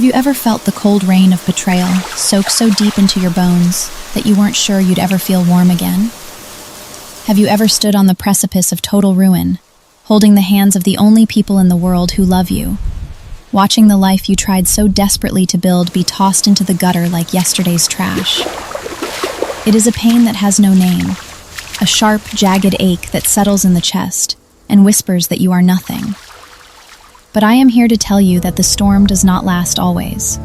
Have you ever felt the cold rain of betrayal soak so deep into your bones that you weren't sure you'd ever feel warm again? Have you ever stood on the precipice of total ruin, holding the hands of the only people in the world who love you, watching the life you tried so desperately to build be tossed into the gutter like yesterday's trash? It is a pain that has no name, a sharp, jagged ache that settles in the chest and whispers that you are nothing. But I am here to tell you that the storm does not last always.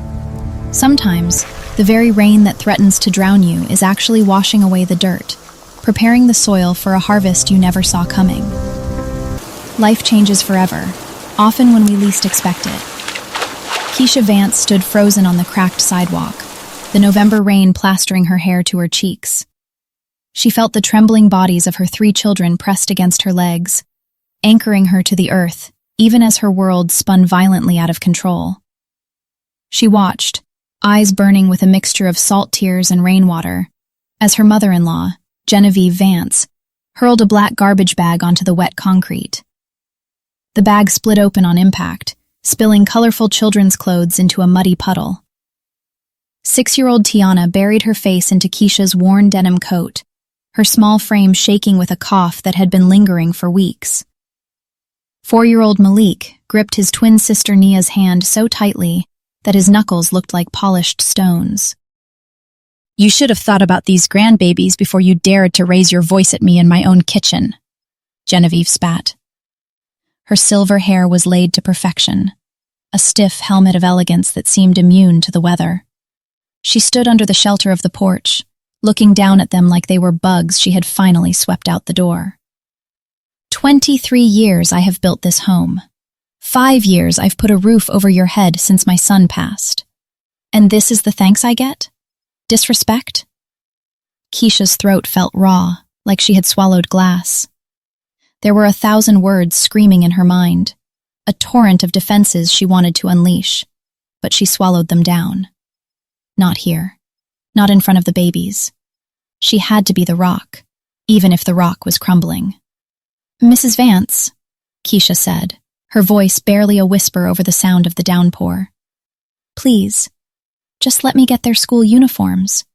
Sometimes, the very rain that threatens to drown you is actually washing away the dirt, preparing the soil for a harvest you never saw coming. Life changes forever, often when we least expect it. Keisha Vance stood frozen on the cracked sidewalk, the November rain plastering her hair to her cheeks. She felt the trembling bodies of her 3 children pressed against her legs, anchoring her to the earth, even as her world spun violently out of control. She watched, eyes burning with a mixture of salt tears and rainwater, as her mother-in-law, Genevieve Vance, hurled a black garbage bag onto the wet concrete. The bag split open on impact, spilling colorful children's clothes into a muddy puddle. 6-year-old Tiana buried her face into Keisha's worn denim coat, her small frame shaking with a cough that had been lingering for weeks. 4-year-old Malik gripped his twin sister Nia's hand so tightly that his knuckles looked like polished stones. "You should have thought about these grandbabies before you dared to raise your voice at me in my own kitchen," Genevieve spat. Her silver hair was laid to perfection, a stiff helmet of elegance that seemed immune to the weather. She stood under the shelter of the porch, looking down at them like they were bugs she had finally swept out the door. 23 years I have built this home. 5 years I've put a roof over your head since my son passed. And this is the thanks I get? Disrespect? Keisha's throat felt raw, like she had swallowed glass. There were 1,000 words screaming in her mind, a torrent of defenses she wanted to unleash, but she swallowed them down. Not here. Not in front of the babies. She had to be the rock, even if the rock was crumbling. "Mrs. Vance," Keisha said, her voice barely a whisper over the sound of the downpour. "Please, just let me get their school uniforms.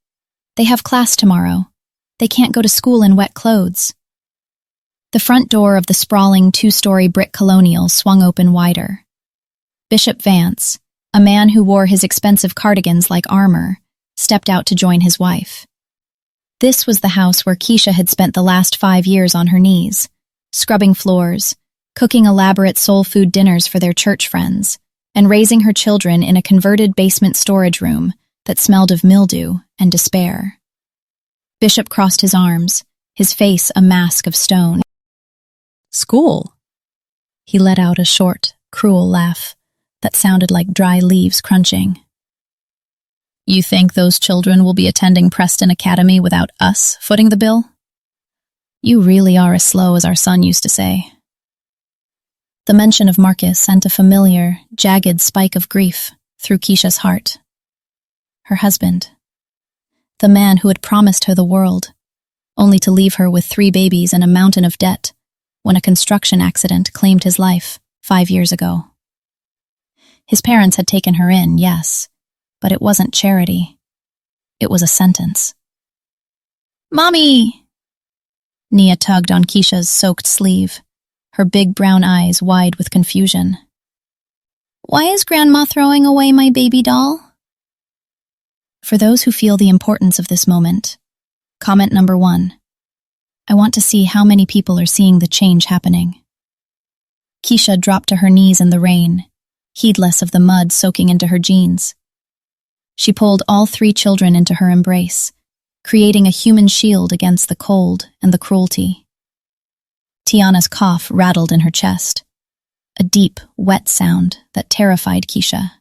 They have class tomorrow. They can't go to school in wet clothes." The front door of the sprawling 2-story brick colonial swung open wider. Bishop Vance, a man who wore his expensive cardigans like armor, stepped out to join his wife. This was the house where Keisha had spent the last 5 years on her knees, scrubbing floors, cooking elaborate soul food dinners for their church friends, and raising her children in a converted basement storage room that smelled of mildew and despair. Bishop crossed his arms, his face a mask of stone. "School?" He let out a short, cruel laugh that sounded like dry leaves crunching. "You think those children will be attending Preston Academy without us footing the bill? You really are as slow as our son used to say." The mention of Marcus sent a familiar, jagged spike of grief through Keisha's heart. Her husband. The man who had promised her the world, only to leave her with 3 babies and a mountain of debt when a construction accident claimed his life 5 years ago. His parents had taken her in, yes, but it wasn't charity. It was a sentence. "Mommy!" Nia tugged on Keisha's soaked sleeve, her big brown eyes wide with confusion. "Why is Grandma throwing away my baby doll?" For those who feel the importance of this moment, comment number 1. I want to see how many people are seeing the change happening. Keisha dropped to her knees in the rain, heedless of the mud soaking into her jeans. She pulled all 3 children into her embrace, creating a human shield against the cold and the cruelty. Tiana's cough rattled in her chest, a deep, wet sound that terrified Keisha.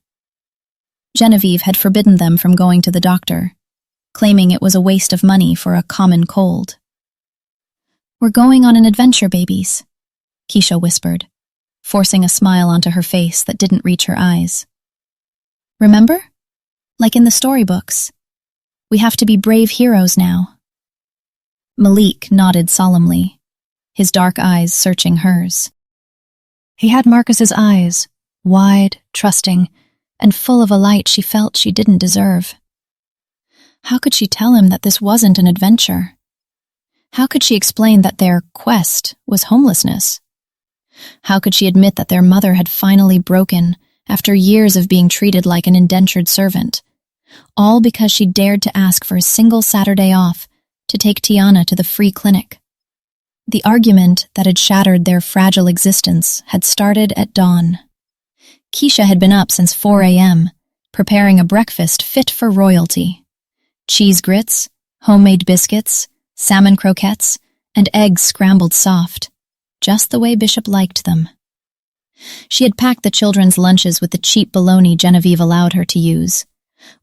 Genevieve had forbidden them from going to the doctor, claiming it was a waste of money for a common cold. "We're going on an adventure, babies," Keisha whispered, forcing a smile onto her face that didn't reach her eyes. "Remember? Like in the storybooks. We have to be brave heroes now." Malik nodded solemnly, his dark eyes searching hers. He had Marcus's eyes, wide, trusting, and full of a light she felt she didn't deserve. How could she tell him that this wasn't an adventure? How could she explain that their quest was homelessness? How could she admit that their mother had finally broken after years of being treated like an indentured servant, all because she dared to ask for a single Saturday off to take Tiana to the free clinic? The argument that had shattered their fragile existence had started at dawn. Keisha had been up since 4 a.m., preparing a breakfast fit for royalty. Cheese grits, homemade biscuits, salmon croquettes, and eggs scrambled soft, just the way Bishop liked them. She had packed the children's lunches with the cheap bologna Genevieve allowed her to use,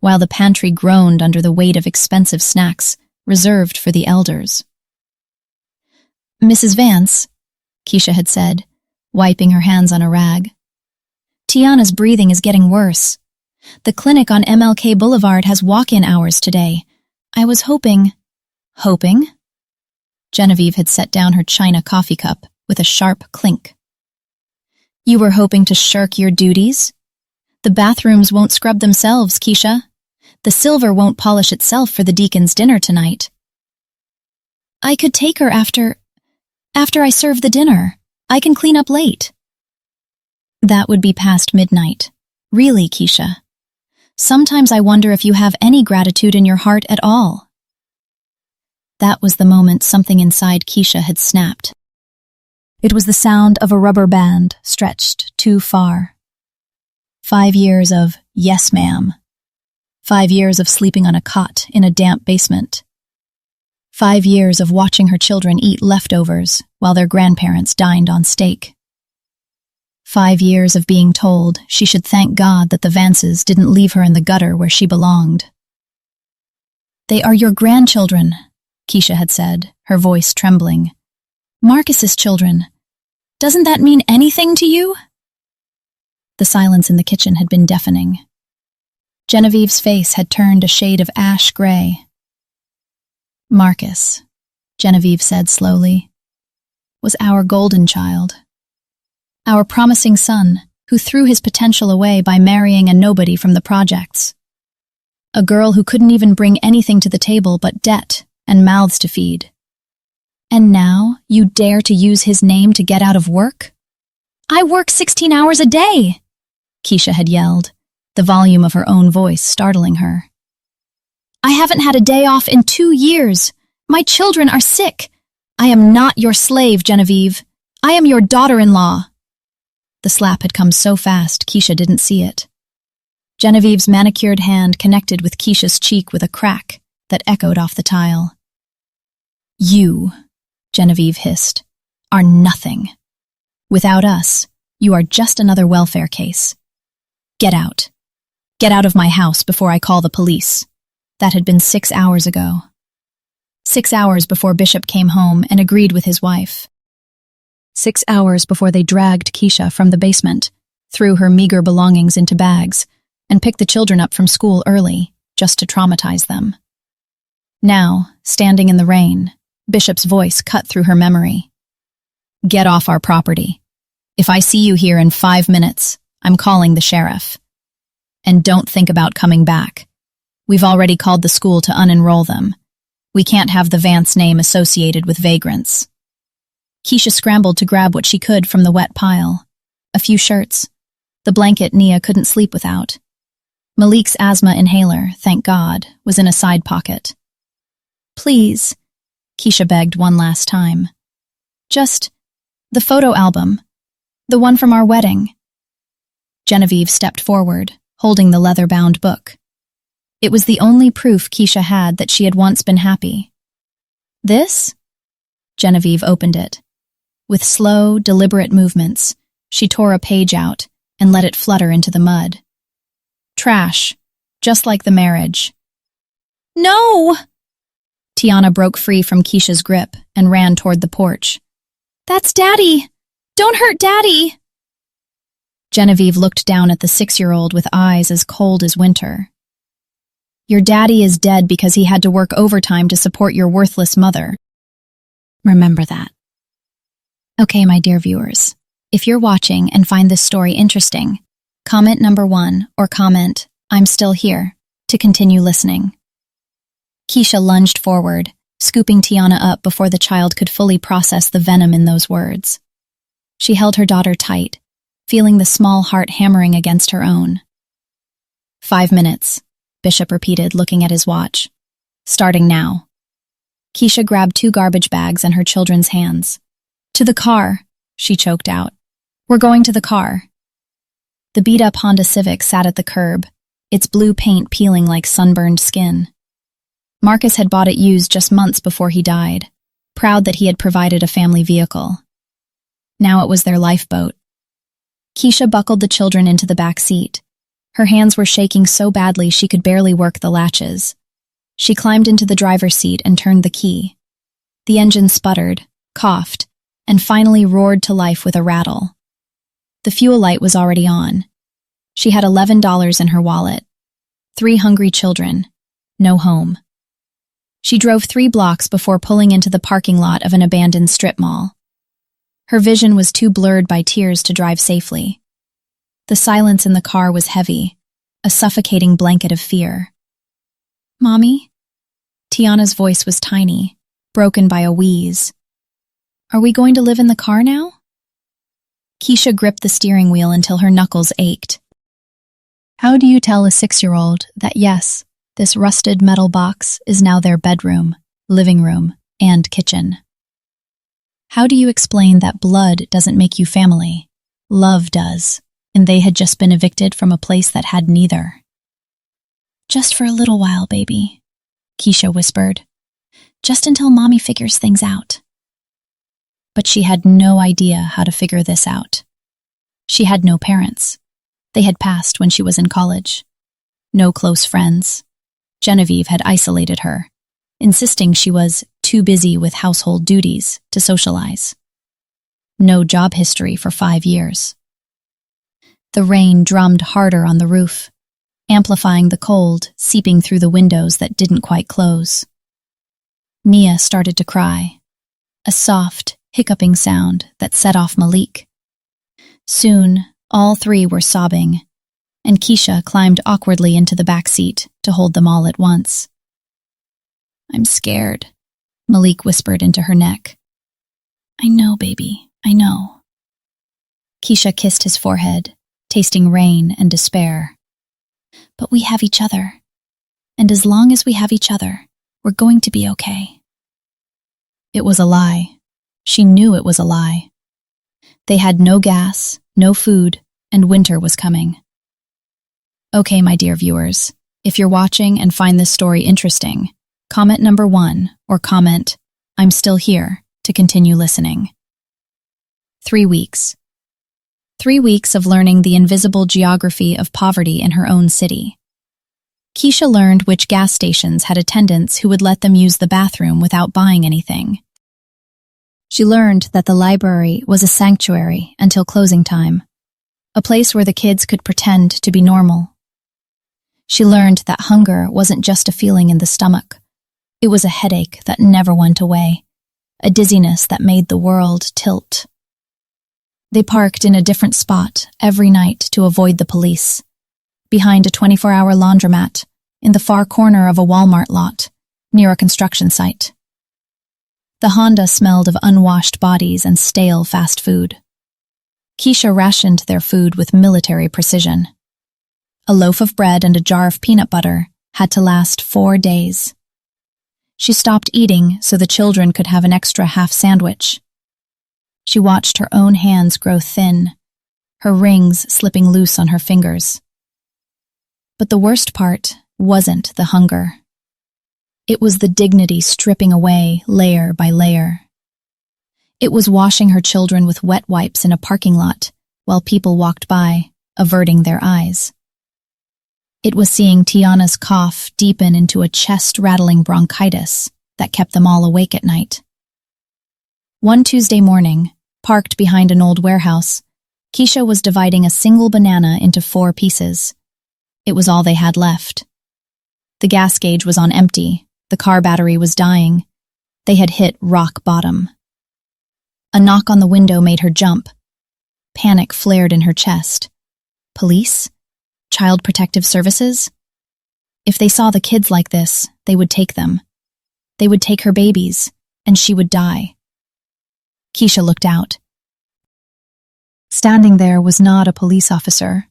while the pantry groaned under the weight of expensive snacks reserved for the elders. "Mrs. Vance," Keisha had said, wiping her hands on a rag, "Tiana's breathing is getting worse. The clinic on MLK Boulevard has walk-in hours today. I was hoping—" "Hoping?" Genevieve had set down her china coffee cup with a sharp clink. "You were hoping to shirk your duties? The bathrooms won't scrub themselves, Keisha. The silver won't polish itself for the deacon's dinner tonight." "I could take her after I serve the dinner. I can clean up late." "That would be past midnight. Really, Keisha. Sometimes I wonder if you have any gratitude in your heart at all." That was the moment something inside Keisha had snapped. It was the sound of a rubber band stretched too far. 5 years of "yes, ma'am." 5 years of sleeping on a cot in a damp basement. 5 years of watching her children eat leftovers while their grandparents dined on steak. 5 years of being told she should thank God that the Vances didn't leave her in the gutter where she belonged. "They are your grandchildren," Keisha had said, her voice trembling. "Marcus's children. Doesn't that mean anything to you?" The silence in the kitchen had been deafening. Genevieve's face had turned a shade of ash gray. "Marcus," Genevieve said slowly, "was our golden child. Our promising son, who threw his potential away by marrying a nobody from the projects. A girl who couldn't even bring anything to the table but debt and mouths to feed. And now you dare to use his name to get out of work? I work 16 hours a day!" Keisha had yelled, the volume of her own voice startling her. "I haven't had a day off in 2 years. My children are sick. I am not your slave, Genevieve. I am your daughter-in-law." The slap had come so fast, Keisha didn't see it. Genevieve's manicured hand connected with Keisha's cheek with a crack that echoed off the tile. "You," Genevieve hissed, "are nothing. Without us, you are just another welfare case. Get out. Get out of my house before I call the police." That had been 6 hours ago. 6 hours before Bishop came home and agreed with his wife. 6 hours before they dragged Keisha from the basement, threw her meager belongings into bags, and picked the children up from school early, just to traumatize them. Now, standing in the rain, Bishop's voice cut through her memory. "Get off our property. If I see you here in 5 minutes, I'm calling the sheriff. And don't think about coming back. We've already called the school to unenroll them. We can't have the Vance name associated with vagrants." Keisha scrambled to grab what she could from the wet pile. A few shirts. The blanket Nia couldn't sleep without. Malik's asthma inhaler, thank God, was in a side pocket. "Please," Keisha begged one last time. "Just the photo album. The one from our wedding." Genevieve stepped forward, holding the leather-bound book. It was the only proof Keisha had that she had once been happy. "This?" Genevieve opened it. With slow, deliberate movements, she tore a page out and let it flutter into the mud. Trash, just like the marriage. "No!" Tiana broke free from Keisha's grip and ran toward the porch. "That's Daddy! Don't hurt Daddy!" Genevieve looked down at the 6-year-old with eyes as cold as winter. "Your daddy is dead because he had to work overtime to support your worthless mother. Remember that." Okay, my dear viewers, if you're watching and find this story interesting, Comment number 1, or comment, "I'm still here," to continue listening. Keisha lunged forward, scooping Tiana up before the child could fully process the venom in those words. She held her daughter tight, feeling the small heart hammering against her own. 5 minutes, Bishop repeated, looking at his watch. Starting now. Keisha grabbed 2 garbage bags in her children's hands. "To the car," she choked out. "We're going to the car." The beat-up Honda Civic sat at the curb, its blue paint peeling like sunburned skin. Marcus had bought it used just months before he died, proud that he had provided a family vehicle. Now it was their lifeboat. Keisha buckled the children into the back seat. Her hands were shaking so badly she could barely work the latches. She climbed into the driver's seat and turned the key. The engine sputtered, coughed, and finally roared to life with a rattle. The fuel light was already on. She had $11 in her wallet. 3 hungry children. No home. She drove 3 blocks before pulling into the parking lot of an abandoned strip mall. Her vision was too blurred by tears to drive safely. The silence in the car was heavy, a suffocating blanket of fear. "Mommy?" Tiana's voice was tiny, broken by a wheeze. "Are we going to live in the car now?" Keisha gripped the steering wheel until her knuckles ached. How do you tell a 6-year-old that yes, this rusted metal box is now their bedroom, living room, and kitchen? How do you explain that blood doesn't make you family? Love does, and they had just been evicted from a place that had neither. "Just for a little while, baby," Keisha whispered. "Just until Mommy figures things out." But she had no idea how to figure this out. She had no parents. They had passed when she was in college. No close friends. Genevieve had isolated her, insisting she was too busy with household duties to socialize. No job history for 5 years. The rain drummed harder on the roof, amplifying the cold seeping through the windows that didn't quite close. Nia started to cry, a soft, hiccuping sound that set off Malik. Soon, all 3 were sobbing, and Keisha climbed awkwardly into the back seat to hold them all at once. "I'm scared," Malik whispered into her neck. "I know, baby, I know." Keisha kissed his forehead, tasting rain and despair. "But we have each other, and as long as we have each other, we're going to be okay." It was a lie. She knew it was a lie. They had no gas, no food, and winter was coming. Okay, my dear viewers, if you're watching and find this story interesting, comment number 1 or comment, "I'm still here," to continue listening. 3 weeks. 3 weeks of learning the invisible geography of poverty in her own city. Keisha learned which gas stations had attendants who would let them use the bathroom without buying anything. She learned that the library was a sanctuary until closing time, a place where the kids could pretend to be normal. She learned that hunger wasn't just a feeling in the stomach. It was a headache that never went away, a dizziness that made the world tilt. They parked in a different spot every night to avoid the police, behind a 24-hour laundromat, in the far corner of a Walmart lot, near a construction site. The Honda smelled of unwashed bodies and stale fast food. Keisha rationed their food with military precision. A loaf of bread and a jar of peanut butter had to last 4 days. She stopped eating so the children could have an extra half sandwich. She watched her own hands grow thin, her rings slipping loose on her fingers. But the worst part wasn't the hunger. It was the dignity stripping away layer by layer. It was washing her children with wet wipes in a parking lot while people walked by, averting their eyes. It was seeing Tiana's cough deepen into a chest-rattling bronchitis that kept them all awake at night. One Tuesday morning, parked behind an old warehouse, Keisha was dividing a single banana into 4 pieces. It was all they had left. The gas gauge was on empty, the car battery was dying. They had hit rock bottom. A knock on the window made her jump. Panic flared in her chest. Police? Child Protective Services? If they saw the kids like this, they would take them. They would take her babies, and she would die. Keisha looked out. Standing there was not a police officer,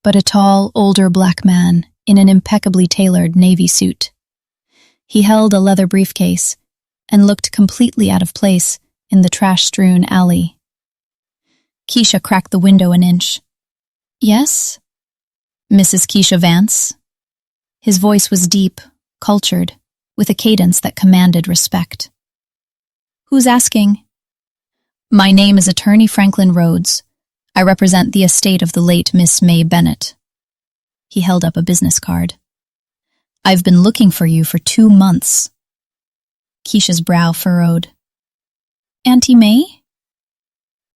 but a tall, older black man in an impeccably tailored navy suit. He held a leather briefcase and looked completely out of place in the trash-strewn alley. Keisha cracked the window an inch. "Yes? Mrs. Keisha Vance?" His voice was deep, cultured, with a cadence that commanded respect. "Who's asking?" "My name is Attorney Franklin Rhodes. I represent the estate of the late Miss May Bennett." He held up a business card. "I've been looking for you for 2 months." Keisha's brow furrowed. "Auntie May?"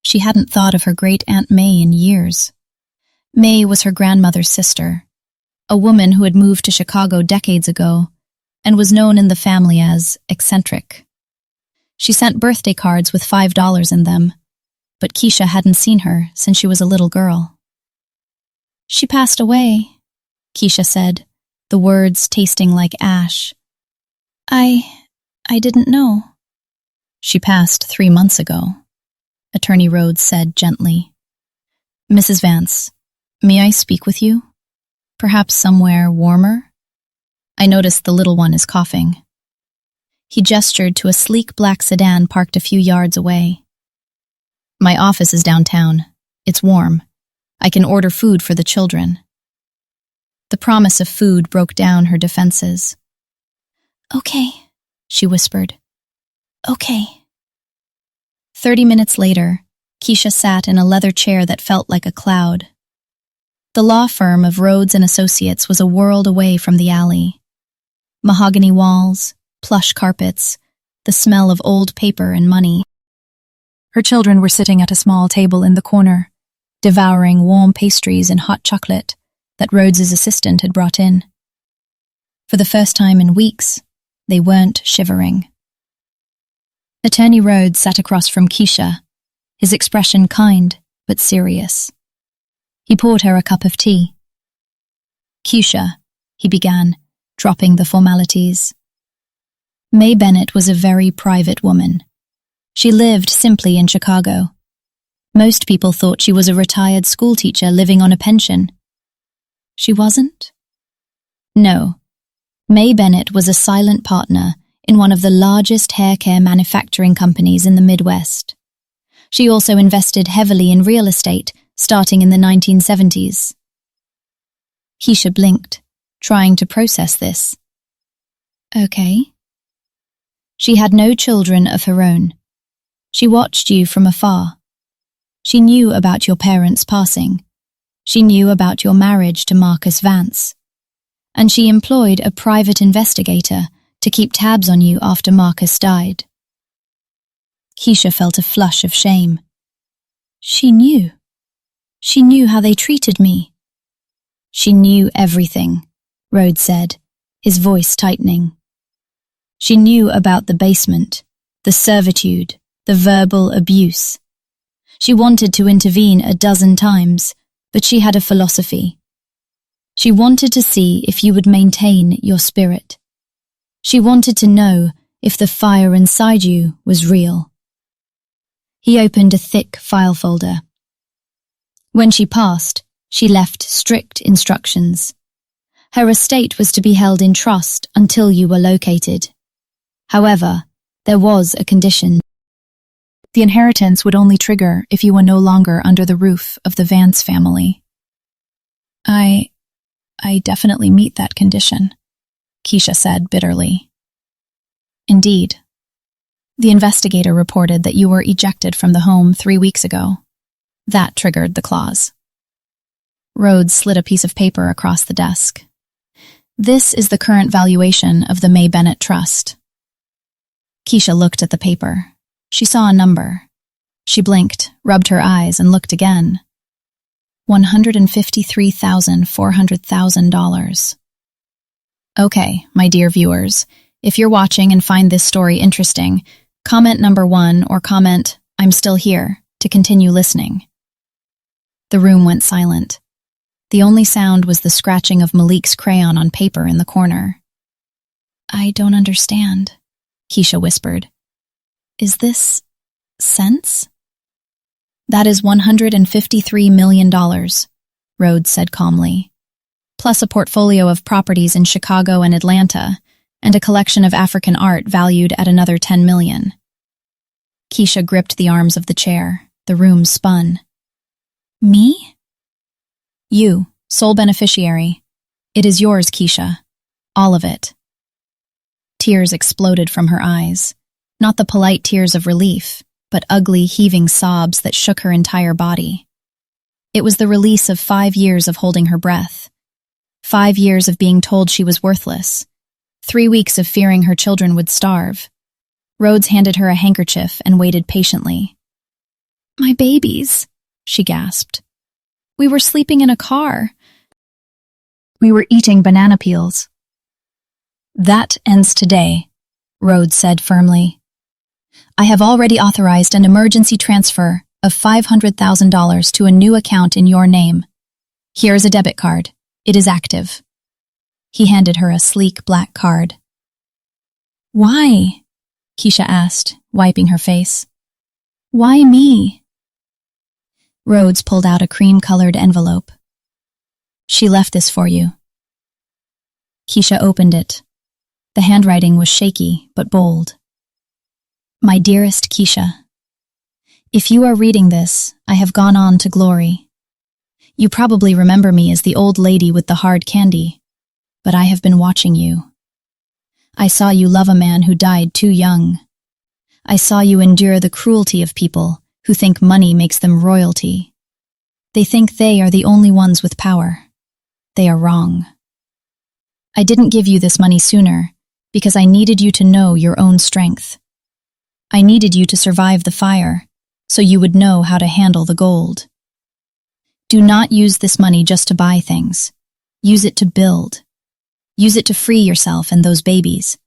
She hadn't thought of her great-aunt May in years. May was her grandmother's sister, a woman who had moved to Chicago decades ago and was known in the family as eccentric. She sent birthday cards with $5 in them, but Keisha hadn't seen her since she was a little girl. "She passed away," Keisha said, the words tasting like ash. I didn't know." "She passed 3 months ago," Attorney Rhodes said gently. "Mrs. Vance, may I speak with you? Perhaps somewhere warmer? I noticed the little one is coughing." He gestured to a sleek black sedan parked a few yards away. "My office is downtown. It's warm. I can order food for the children." The promise of food broke down her defenses. "Okay," she whispered. "Okay." 30 minutes later, Keisha sat in a leather chair that felt like a cloud. The law firm of Rhodes and Associates was a world away from the alley. Mahogany walls, plush carpets, the smell of old paper and money. Her children were sitting at a small table in the corner, devouring warm pastries and hot chocolate that Rhodes's assistant had brought in. For the first time in weeks, they weren't shivering. Attorney Rhodes sat across from Keisha, his expression kind but serious. He poured her a cup of tea. "Keisha," he began, dropping the formalities. May Bennett was a very private woman. She lived simply in Chicago. Most people thought she was a retired schoolteacher living on a pension. She wasn't? No. May Bennett was a silent partner in one of the largest hair care manufacturing companies in the Midwest. She also invested heavily in real estate, starting in the 1970s. Keisha blinked, trying to process this. "Okay." She had no children of her own. She watched you from afar. She knew about your parents' passing. She knew about your marriage to Marcus Vance. And she employed a private investigator to keep tabs on you after Marcus died. Keisha felt a flush of shame. She knew. She knew how they treated me. "She knew everything," Rhodes said, his voice tightening. "She knew about the basement, the servitude, the verbal abuse. She wanted to intervene a dozen times, but she had a philosophy. She wanted to see if you would maintain your spirit. She wanted to know if the fire inside you was real." He opened a thick file folder. "When she passed, she left strict instructions. Her estate was to be held in trust until you were located. However, there was a condition. The inheritance would only trigger if you were no longer under the roof of the Vance family." I definitely meet that condition," Keisha said bitterly. "Indeed. The investigator reported that you were ejected from the home 3 weeks ago. That triggered the clause." Rhodes slid a piece of paper across the desk. "This is the current valuation of the May Bennett Trust." Keisha looked at the paper. She saw a number. She blinked, rubbed her eyes, and looked again. $153,400,000. Okay, my dear viewers, if you're watching and find this story interesting, comment number 1 or comment, "I'm still here," to continue listening. The room went silent. The only sound was the scratching of Malik's crayon on paper in the corner. "I don't understand," Keisha whispered. "Is this sense?" "That is $153 million, Rhodes said calmly, plus a portfolio of properties in Chicago and Atlanta, and a collection of African art valued at another $10 million. Keisha gripped the arms of the chair. The room spun. "Me?" "You, sole beneficiary. It is yours, Keisha. All of it." Tears exploded from her eyes, not the polite tears of relief, but ugly, heaving sobs that shook her entire body. It was the release of 5 years of holding her breath, 5 years of being told she was worthless, 3 weeks of fearing her children would starve. Rhodes handed her a handkerchief and waited patiently. "My babies," she gasped. "We were sleeping in a car. We were eating banana peels." "That ends today," Rhodes said firmly. "I have already authorized an emergency transfer of $500,000 to a new account in your name. Here is a debit card. It is active." He handed her a sleek black card. "Why?" Keisha asked, wiping her face. "Why me?" Rhodes pulled out a cream-colored envelope. "She left this for you." Keisha opened it. The handwriting was shaky, but bold. "My dearest Keisha, if you are reading this, I have gone on to glory. You probably remember me as the old lady with the hard candy, but I have been watching you. I saw you love a man who died too young. I saw you endure the cruelty of people who think money makes them royalty. They think they are the only ones with power. They are wrong. I didn't give you this money sooner because I needed you to know your own strength. I needed you to survive the fire so you would know how to handle the gold. Do not use this money just to buy things. Use it to build. Use it to free yourself and those babies.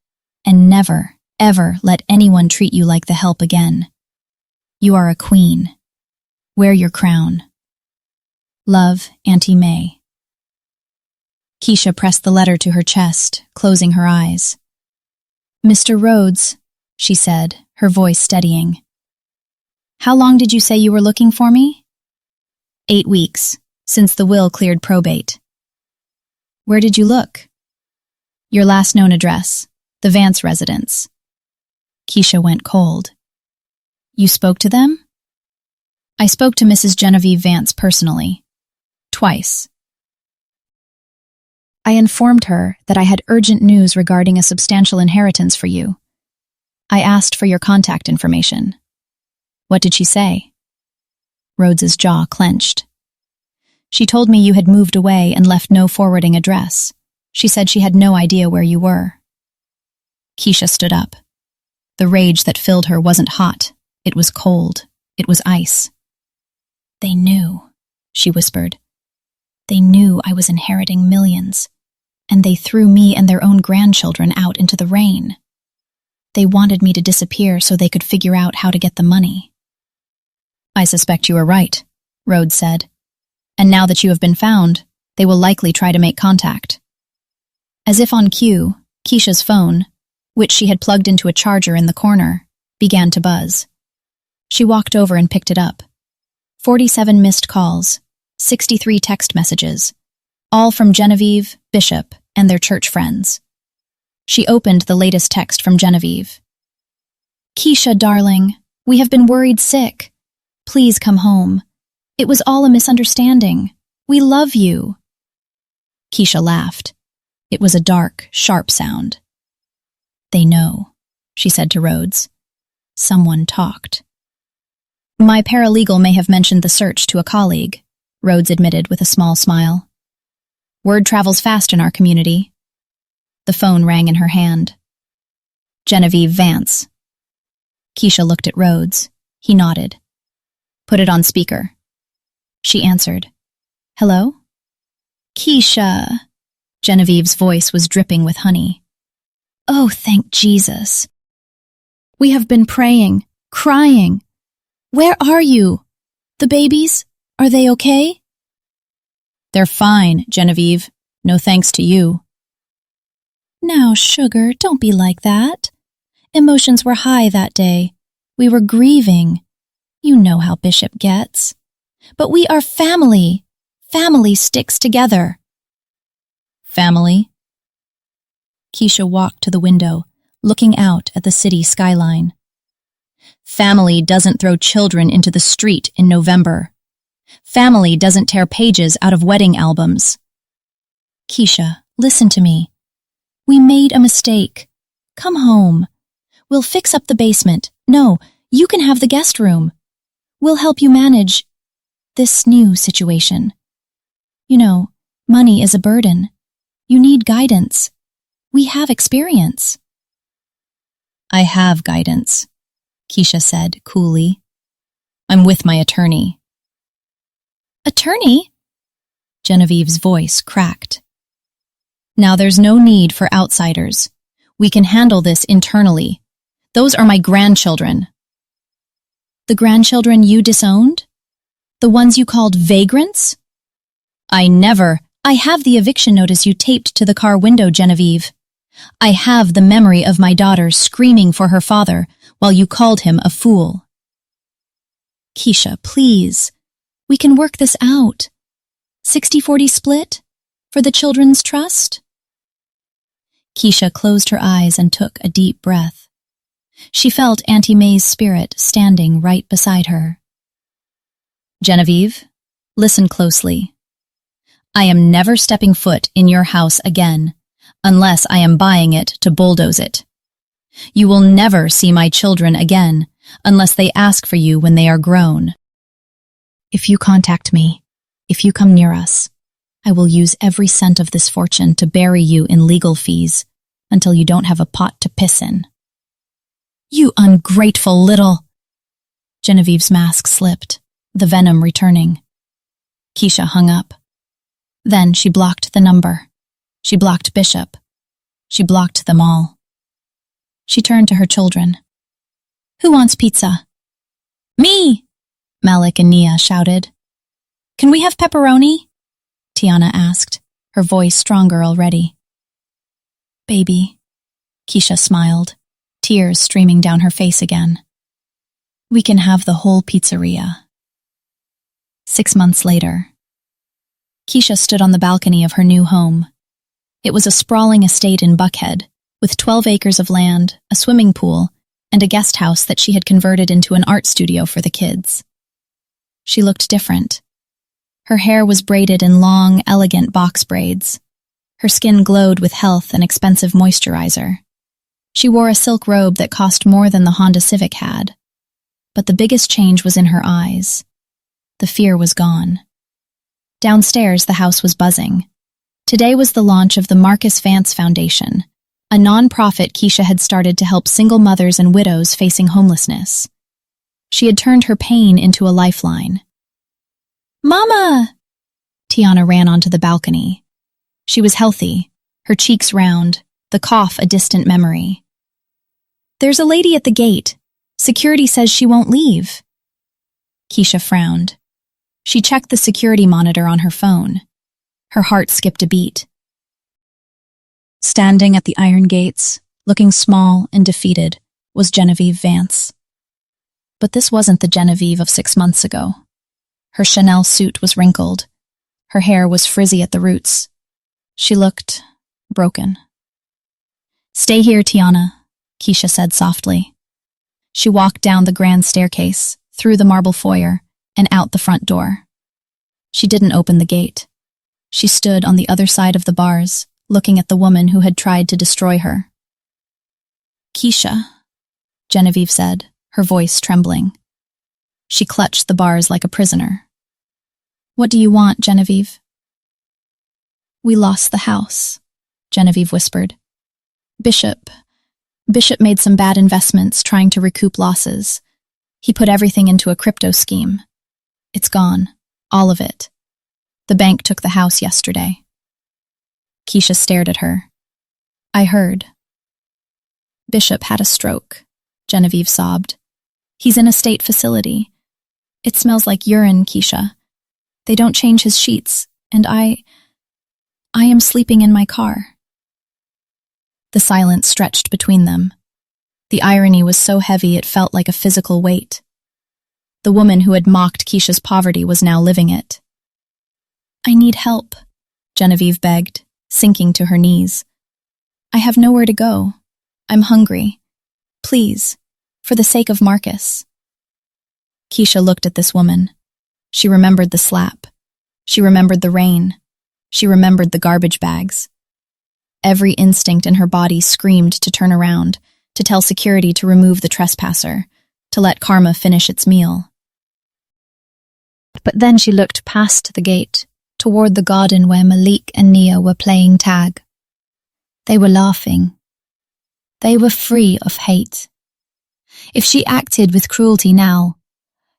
And never, ever let anyone treat you like the help again. You are a queen. Wear your crown. Love, Auntie May." Keisha pressed the letter to her chest, closing her eyes. "Mr. Rhodes," she said, her voice steadying. "How long did you say you were looking for me?" 8 weeks, since the will cleared probate." "Where did you look?" "Your last known address, the Vance residence." Keisha went cold. "You spoke to them?" "I spoke to Mrs. Genevieve Vance personally. Twice. I informed her that I had urgent news regarding a substantial inheritance for you. I asked for your contact information." "What did she say?" Rhodes's jaw clenched. "She told me you had moved away and left no forwarding address. She said she had no idea where you were." Keisha stood up. The rage that filled her wasn't hot. It was cold. It was ice. "They knew," she whispered. "They knew I was inheriting millions, and they threw me and their own grandchildren out into the rain. They wanted me to disappear so they could figure out how to get the money." "I suspect you are right," Rhodes said. "And now that you have been found, they will likely try to make contact." As if on cue, Keisha's phone, which she had plugged into a charger in the corner, began to buzz. She walked over and picked it up. 47 missed calls, 63 text messages, all from Genevieve, Bishop, and their church friends. She opened the latest text from Genevieve. "Keisha, darling, we have been worried sick. Please come home. It was all a misunderstanding. We love you." Keisha laughed. It was a dark, sharp sound. "They know," she said to Rhodes. "Someone talked." "My paralegal may have mentioned the search to a colleague," Rhodes admitted with a small smile. "Word travels fast in our community." The phone rang in her hand. "Genevieve Vance." Keisha looked at Rhodes. He nodded. "Put it on speaker." She answered. "Hello?" "Keisha." Genevieve's voice was dripping with honey. "Oh, thank Jesus. We have been praying, crying. Where are you? The babies? Are they okay?" They're fine, Genevieve. No thanks to you. Now, sugar, don't be like that. Emotions were high that day. We were grieving. You know how Bishop gets. But we are family. Family sticks together. Family? Keisha walked to the window, looking out at the city skyline. Family doesn't throw children into the street in November. Family doesn't tear pages out of wedding albums. Keisha, listen to me. We made a mistake. Come home. We'll fix up the basement. No, you can have the guest room. We'll help you manage this new situation. You know, money is a burden. You need guidance. We have experience. I have guidance, Keisha said coolly. I'm with my attorney. Attorney? Genevieve's voice cracked. Now there's no need for outsiders. We can handle this internally. Those are my grandchildren. The grandchildren you disowned? The ones you called vagrants? I have the eviction notice you taped to the car window, Genevieve. I have the memory of my daughter screaming for her father while you called him a fool. Keisha, please. We can work this out. 60-40 split? For the children's trust? Keisha closed her eyes and took a deep breath. She felt Auntie May's spirit standing right beside her. Genevieve, listen closely. I am never stepping foot in your house again, unless I am buying it to bulldoze it. You will never see my children again, unless they ask for you when they are grown. If you contact me, if you come near us, I will use every cent of this fortune to bury you in legal fees until you don't have a pot to piss in. You ungrateful little... Genevieve's mask slipped, the venom returning. Keisha hung up. Then she blocked the number. She blocked Bishop. She blocked them all. She turned to her children. Who wants pizza? Me! Malik and Nia shouted. Can we have pepperoni? Tiana asked, her voice stronger already. Baby, Keisha smiled, tears streaming down her face again. We can have the whole pizzeria. 6 months later. Keisha stood on the balcony of her new home. It was a sprawling estate in Buckhead, with 12 acres of land, a swimming pool, and a guest house that she had converted into an art studio for the kids. She looked different. Her hair was braided in long, elegant box braids. Her skin glowed with health and expensive moisturizer. She wore a silk robe that cost more than the Honda Civic had. But the biggest change was in her eyes. The fear was gone. Downstairs, the house was buzzing. Today was the launch of the Marcus Vance Foundation, a non-profit Keisha had started to help single mothers and widows facing homelessness. She had turned her pain into a lifeline. Mama! Tiana ran onto the balcony. She was healthy, her cheeks round, the cough a distant memory. There's a lady at the gate. Security says she won't leave. Keisha frowned. She checked the security monitor on her phone. Her heart skipped a beat. Standing at the iron gates, looking small and defeated, was Genevieve Vance. But this wasn't the Genevieve of 6 months ago. Her Chanel suit was wrinkled. Her hair was frizzy at the roots. She looked broken. Stay here, Tiana, Keisha said softly. She walked down the grand staircase, through the marble foyer, and out the front door. She didn't open the gate. She stood on the other side of the bars, looking at the woman who had tried to destroy her. Keisha, Genevieve said, her voice trembling. She clutched the bars like a prisoner. What do you want, Genevieve? We lost the house, Genevieve whispered. Bishop made some bad investments trying to recoup losses. He put everything into a crypto scheme. It's gone, all of it. The bank took the house yesterday. Keisha stared at her. I heard. Bishop had a stroke, Genevieve sobbed. He's in a state facility. It smells like urine, Keisha. They don't change his sheets. And I am sleeping in my car." The silence stretched between them. The irony was so heavy it felt like a physical weight. The woman who had mocked Keisha's poverty was now living it. "I need help," Genevieve begged, sinking to her knees. "I have nowhere to go. I'm hungry. Please, for the sake of Marcus." Keisha looked at this woman. She remembered the slap. She remembered the rain. She remembered the garbage bags. Every instinct in her body screamed to turn around, to tell security to remove the trespasser, to let karma finish its meal. But then she looked past the gate, toward the garden where Malik and Nia were playing tag. They were laughing. They were free of hate. If she acted with cruelty now,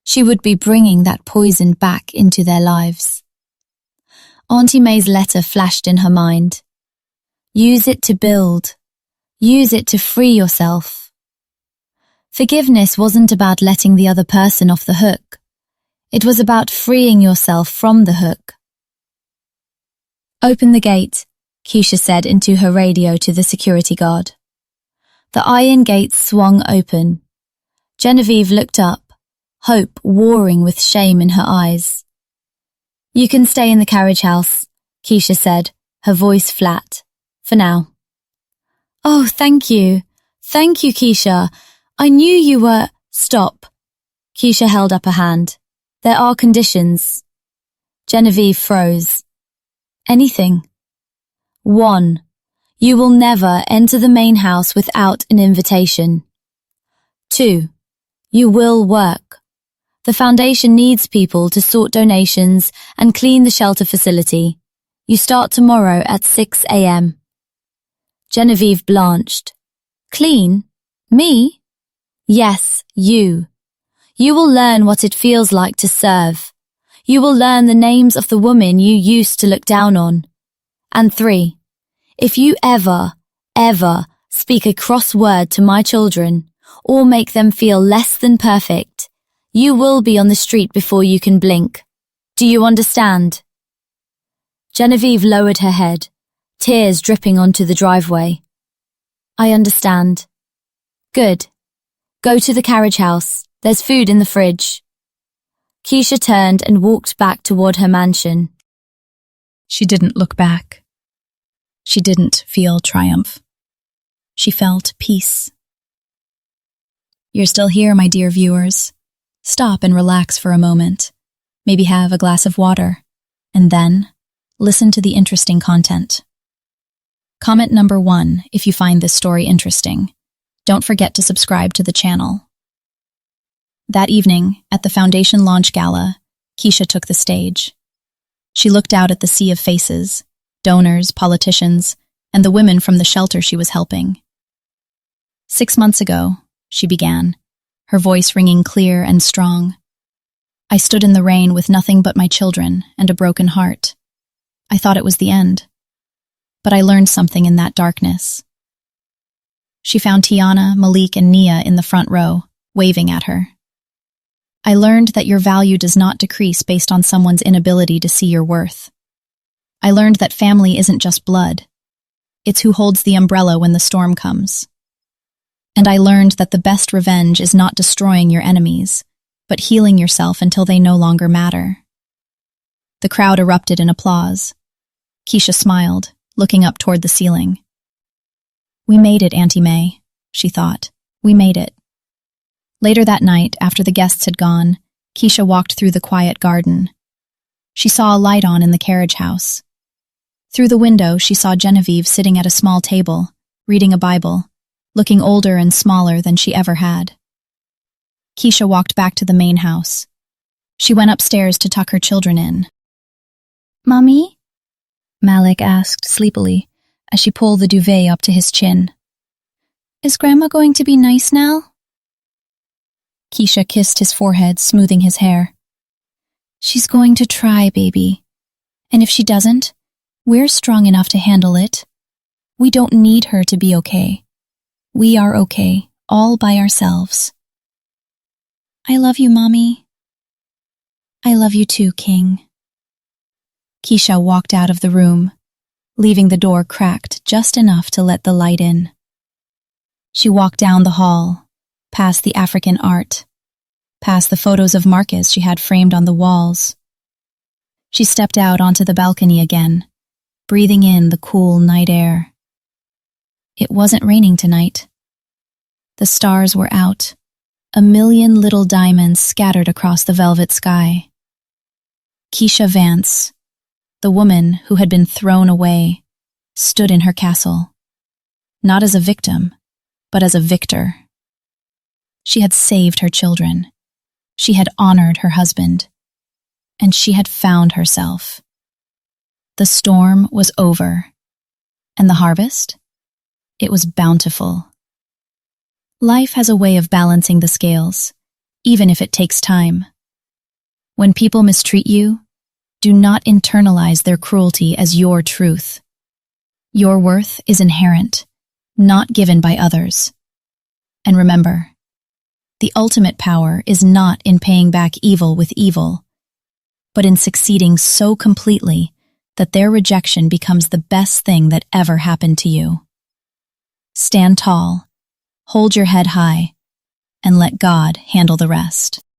she would be bringing that poison back into their lives. Auntie May's letter flashed in her mind. Use it to build. Use it to free yourself. Forgiveness wasn't about letting the other person off the hook. It was about freeing yourself from the hook. "Open the gate," Keisha said into her radio to the security guard. The iron gate swung open. Genevieve looked up, hope warring with shame in her eyes. "You can stay in the carriage house," Keisha said, her voice flat. "For now." "Oh, thank you. Thank you, Keisha. I knew you were—" "Stop." Keisha held up a hand. "There are conditions." Genevieve froze. "Anything?" "1. You will never enter the main house without an invitation. 2. You will work. The foundation needs people to sort donations and clean the shelter facility. You start tomorrow at 6 a.m. Genevieve blanched. "Clean? Me?" "Yes, you. You will learn what it feels like to serve. You will learn the names of the women you used to look down on. And 3, if you ever speak a cross word to my children or make them feel less than perfect, you will be on the street before you can blink. Do you understand?" Genevieve lowered her head, tears dripping onto the driveway. "I understand." "Good. Go to the carriage house. There's food in the fridge." Keisha turned and walked back toward her mansion. She didn't look back. She didn't feel triumph. She felt peace. You're still here, my dear viewers. Stop and relax for a moment. Maybe have a glass of water. And then, listen to the interesting content. Comment number 1 if you find this story interesting. Don't forget to subscribe to the channel. That evening, at the Foundation Launch Gala, Keisha took the stage. She looked out at the sea of faces, donors, politicians, and the women from the shelter she was helping. 6 months ago, she began, her voice ringing clear and strong. I stood in the rain with nothing but my children and a broken heart. I thought it was the end. But I learned something in that darkness. She found Tiana, Malik, and Nia in the front row, waving at her. I learned that your value does not decrease based on someone's inability to see your worth. I learned that family isn't just blood. It's who holds the umbrella when the storm comes. And I learned that the best revenge is not destroying your enemies, but healing yourself until they no longer matter. The crowd erupted in applause. Keisha smiled, looking up toward the ceiling. We made it, Auntie May, she thought. We made it. Later that night, after the guests had gone, Keisha walked through the quiet garden. She saw a light on in the carriage house. Through the window, she saw Genevieve sitting at a small table, reading a Bible, looking older and smaller than she ever had. Keisha walked back to the main house. She went upstairs to tuck her children in. Mommy? Malik asked sleepily as she pulled the duvet up to his chin. Is Grandma going to be nice now? Keisha kissed his forehead, smoothing his hair. She's going to try, baby. And if she doesn't, we're strong enough to handle it. We don't need her to be okay. We are okay, all by ourselves. I love you, Mommy. I love you too, King. Keisha walked out of the room, leaving the door cracked just enough to let the light in. She walked down the hall, past the African art, past the photos of Marcus she had framed on the walls. She stepped out onto the balcony again, breathing in the cool night air. It wasn't raining tonight. The stars were out, a million little diamonds scattered across the velvet sky. Keisha Vance, the woman who had been thrown away, stood in her castle, not as a victim, but as a victor. She had saved her children. She had honored her husband. And she had found herself. The storm was over. And the harvest? It was bountiful. Life has a way of balancing the scales, even if it takes time. When people mistreat you, do not internalize their cruelty as your truth. Your worth is inherent, not given by others. And remember, the ultimate power is not in paying back evil with evil, but in succeeding so completely that their rejection becomes the best thing that ever happened to you. Stand tall, hold your head high, and let God handle the rest.